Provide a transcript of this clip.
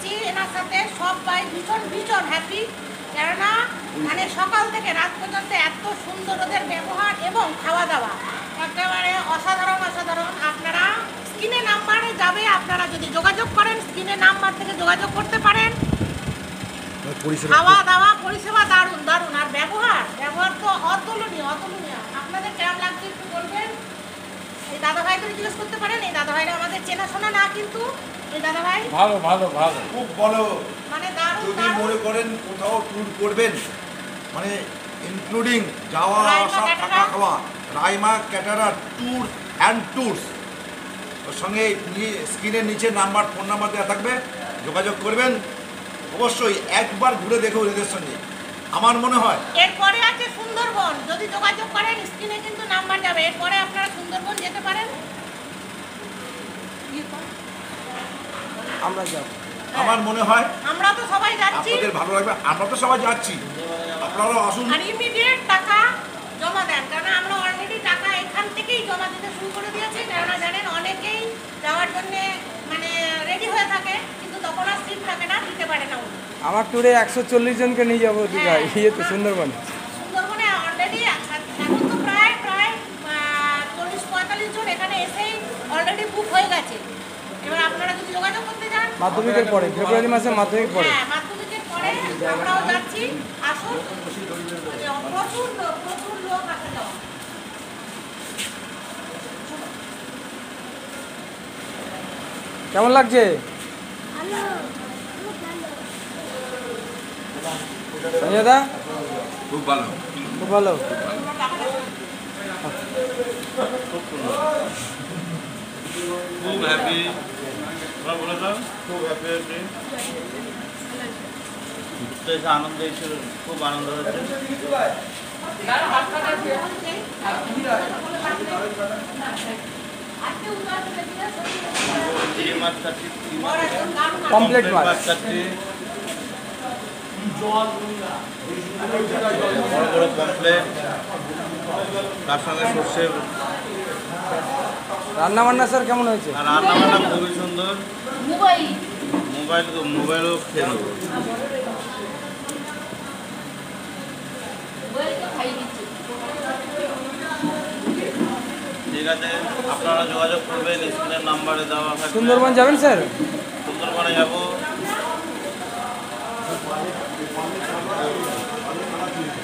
যাচ্ছি এনার সাথে, সবাই ভীষণ ভীষণ হ্যাপি। কেননা মানে সকাল থেকে রাত পর্যন্ত এত সুন্দর ওদের ব্যবহার এবং খাওয়া দাওয়া একেবারে অসাধারণ অসাধারণ। আপনারা স্ক্রিনে নাম্বারে যাবে, আপনারা যদি যোগাযোগ করেন স্ক্রিনে নাম্বার থেকে যোগাযোগ করতে পারেন। খাওয়া দাওয়া পরিষেবা দারুণ দারুণ, আর ব্যবহার তো অতুলনীয় অতুলনীয়। আপনাদের কেমন লাগছে একটু বলবেন। এই দাদাভাইকে জিজ্ঞেস করতে পারেন, এই দাদাভাইরা আমাদের চেনাশোনা না, কিন্তু এই দাদাভাই ভালো ভালো ভালো, খুব ভালো। মানে দারুণ যদি দারুণ। মনে করেন কোথাও ট্যুর করবেন, মানে ইনক্লুডিং যাওয়া রাইমা আসা ক্যাটারার। থাকা খাওয়া, Raima caterer tour and tours, ওর সঙ্গে স্ক্রিনের নিচে নাম্বার, ফোন নাম্বার দেওয়া থাকবে, যোগাযোগ করবেন। অবশ্যই একবার ঘুরে দেখো এদের সঙ্গে, আমার মনে হয়। এরপরে আছে সুন্দরবন, যদি যোগাযোগ করেন স্ক্রিনে কিন্তু নাম্বার যাবে, এরপরে আপনারা সুন্দরবন যেতে পারেন। আমরা যাব, আমার মনে হয় আমরা তো সবাই যাচ্ছি, আপনাদের ভালো লাগবে, আমরা তো সবাই যাচ্ছি, আপনারাও আসুন। আর ইমিডিয়েট টাকা জমা দেন, কারণ আমরা অলরেডি টাকা এখান থেকেই জমা দিতে শুরু করে দিয়েছি। কেননা জানেন অনেকেই যাওয়ার জন্য মানে রেডি হয়ে থাকে, কিন্তু তখন আর সিট থাকে না, দিতে পারে না উনি। আমার ট্যুরে 140 জনকে নিয়ে যাবো দীঘায়, ইয়েতে সুন্দরবনে। সুন্দরবনে অলরেডি এখন তো প্রায় 40-45 জন এখানে এসেই অলরেডি বুক হয়ে গেছে। এবার আপনারা যদি যোগাযোগ করতে চান, মাধ্যমিকের পরে, ফেব্রুয়ারি মাসে মাধ্যমিক পরে। হ্যাঁ মাধ্যমিকের পরে আমরাও যাচ্ছি, আসুন। প্রচুর লোক আসে যাওয়া। কেমন লাগছে সঞ্জয় দা? খুব ভালো। খুব ভালো। খুব হ্যাপি, তোমরা বলে দাও। খুব হ্যাপি হয়েছে, ঘুরতে এসে আনন্দ হয়েছিল, খুব আনন্দ হয়েছে। কমপ্লিট মাছ। বড় বড় পমফ্লেট, তার সঙ্গে সর্ষের, রান্না বান্না স্যার কেমন হয়েছে? আর রান্নাবান্না খুবই সুন্দর। মোবাইলও খেয়ে নেবো। ঠিক আছে, আপনারা যোগাযোগ করবেন, স্ক্রিনের নাম্বারে দেওয়া থাকবে। সুন্দরবন যাবেন স্যার? সুন্দরবনে যাবো,